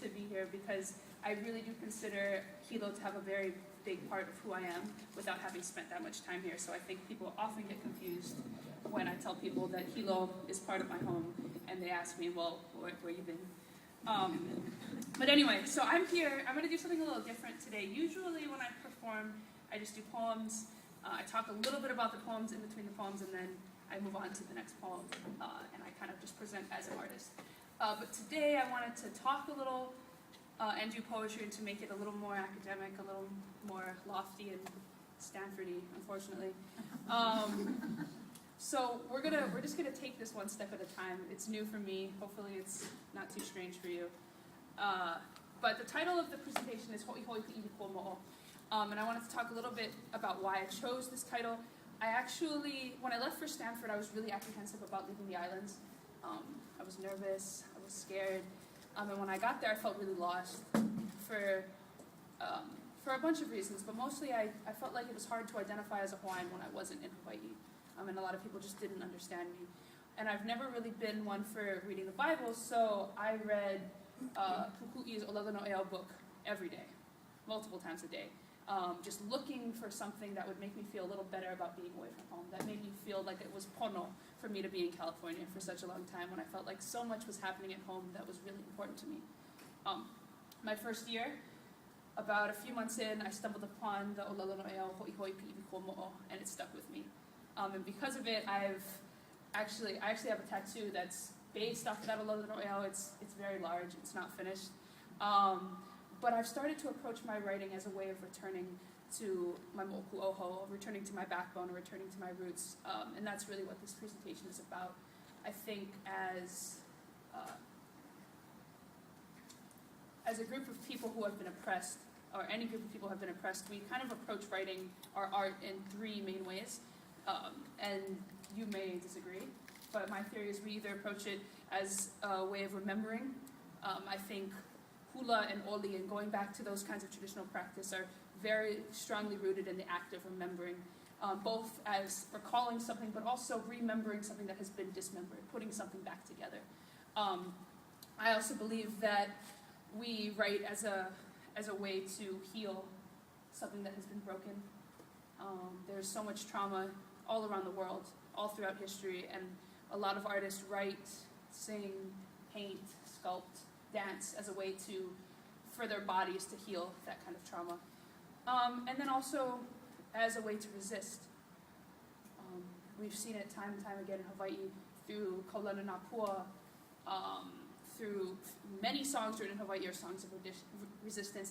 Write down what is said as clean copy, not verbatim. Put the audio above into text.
to be here because I really do consider Hilo to have a very big part of who I am without having spent that much time here. So I think people often get confused when I tell people that Hilo is part of my home and they ask me, well, where you been? But anyway, so I'm here. I'm going to do something a little different today. Usually when I perform, I just do poems. I talk a little bit about the poems in between the poems, and then I move on to the next poem, and I kind of just present as an artist. But today I wanted to talk a little and do poetry and to make it a little more academic, a little more lofty and Stanfordy, unfortunately. So we're just gonna take this one step at a time. It's new for me. Hopefully it's not too strange for you. But the title of the presentation is Ho'i Ho'i Ka Mo'o. And I wanted to talk a little bit about why I chose this title. When I left for Stanford, I was really apprehensive about leaving the islands. I was nervous, I was scared, and when I got there I felt really lost for a bunch of reasons, but mostly I felt like it was hard to identify as a Hawaiian when I wasn't in Hawaii, and a lot of people just didn't understand me. And I've never really been one for reading the Bible, so I read Puku'i's Olelo no Eo book every day, multiple times a day. Just looking for something that would make me feel a little better about being away from home, that made me feel like it was pono for me to be in California for such a long time when I felt like so much was happening at home that was really important to me. My first year, about a few months in, I stumbled upon the Olelo no Eo Ho'i Ho'i Ka Mo'o, and it stuck with me. And because of it, I actually have a tattoo that's based off of that Olelo no Eo. It's very large, it's not finished. But I've started to approach my writing as a way of returning to my moku oho, returning to my backbone, or returning to my roots, and that's really what this presentation is about. I think as a group of people who have been oppressed, or any group of people who have been oppressed, we kind of approach writing our art in three main ways, and you may disagree, but my theory is we either approach it as a way of remembering. I think hula and oli and going back to those kinds of traditional practice are very strongly rooted in the act of remembering, both as recalling something but also remembering something that has been dismembered, putting something back together. I also believe that we write as a way to heal something that has been broken. There's so much trauma all around the world, all throughout history, and a lot of artists write, sing, paint, sculpt, dance as a way for their bodies to heal that kind of trauma. And then also as a way to resist. We've seen it time and time again in Hawaii through Kaulana Nā Pua, through many songs written in Hawaii are songs of resistance,